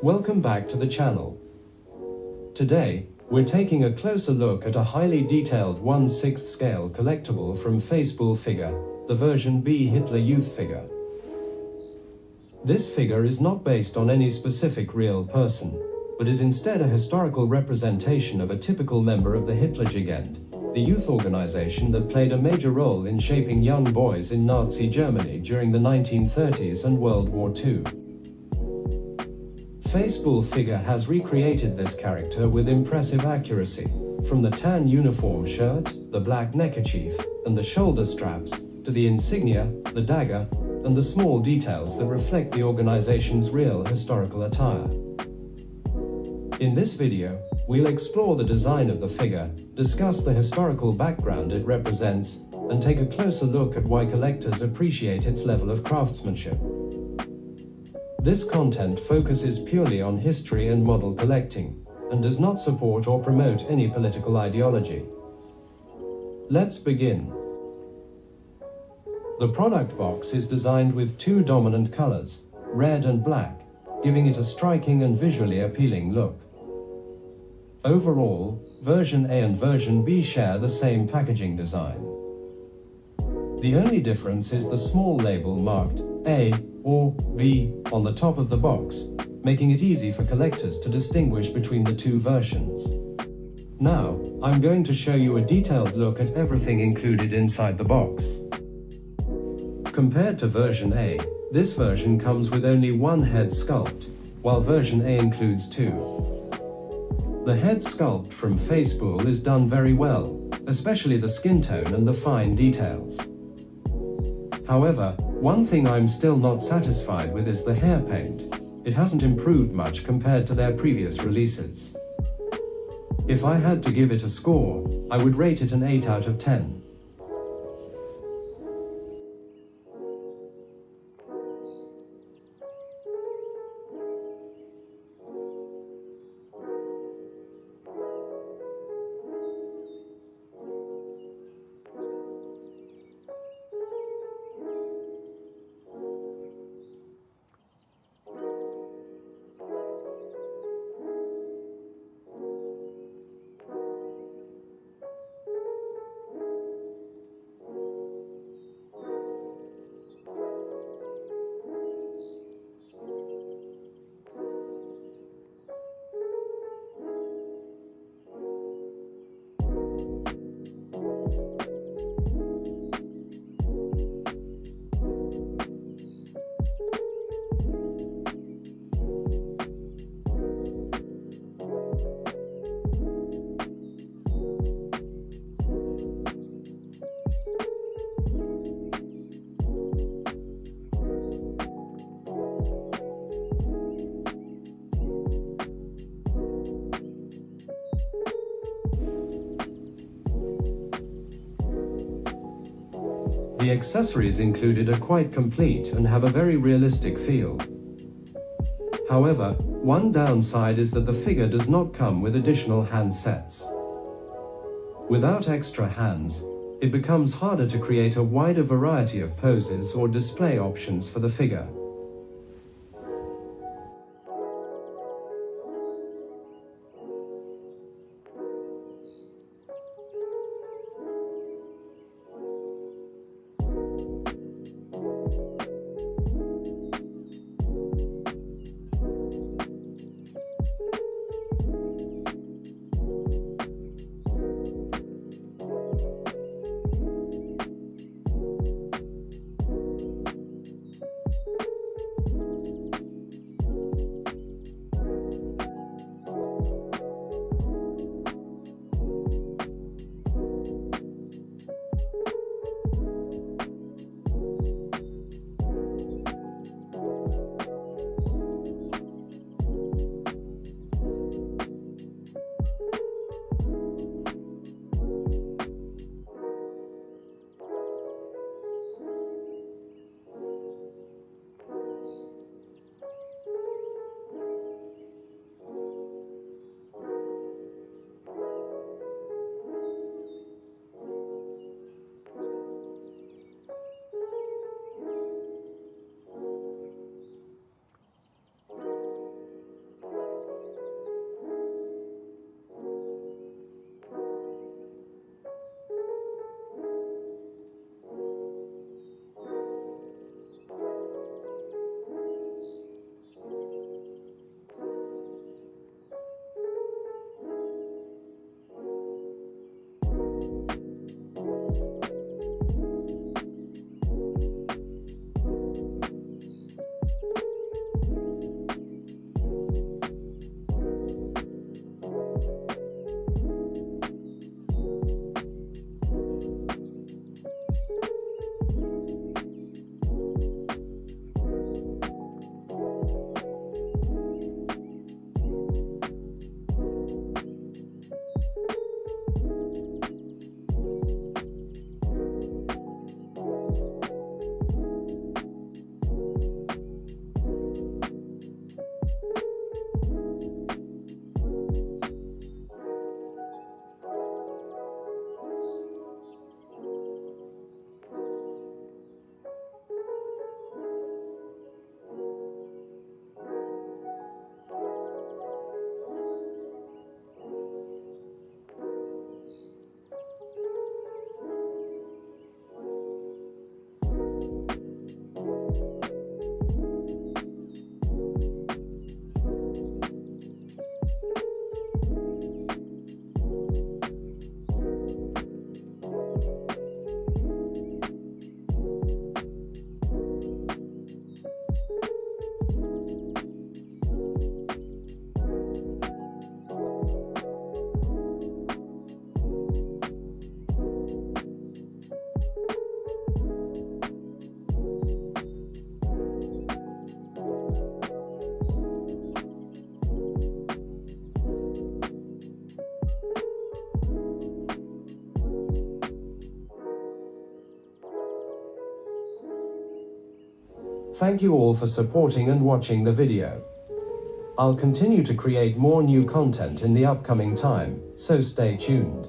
Welcome back to the channel. Today, we're taking a closer look at a highly detailed 1/6 scale collectible from Facepool Figure, the version B Hitler Youth figure. This figure is not based on any specific real person, but is instead a historical representation of a typical member of the Hitlerjugend, the youth organization that played a major role in shaping young boys in Nazi Germany during the 1930s and World War II. Facepool Figure has recreated this character with impressive accuracy, from the tan uniform shirt, the black neckerchief, and the shoulder straps, to the insignia, the dagger, and the small details that reflect the organization's real historical attire. In this video, we'll explore the design of the figure, discuss the historical background it represents, and take a closer look at why collectors appreciate its level of craftsmanship. This content focuses purely on history and model collecting, and does not support or promote any political ideology. Let's begin. The product box is designed with two dominant colors, red and black, giving it a striking and visually appealing look. Overall, version A and version B share the same packaging design. The only difference is the small label marked A or B on the top of the box, making it easy for collectors to distinguish between the two versions. Now, I'm going to show you a detailed look at everything included inside the box. Compared to version A, this version comes with only one head sculpt, while version A includes two. The head sculpt from Facepool is done very well, especially the skin tone and the fine details. However, one thing I'm still not satisfied with is the hair paint. It hasn't improved much compared to their previous releases. If I had to give it a score, I would rate it an 8 out of 10. The accessories included are quite complete and have a very realistic feel. However, one downside is that the figure does not come with additional hand sets. Without extra hands, it becomes harder to create a wider variety of poses or display options for the figure. Thank you all for supporting and watching the video. I'll continue to create more new content in the upcoming time, so stay tuned.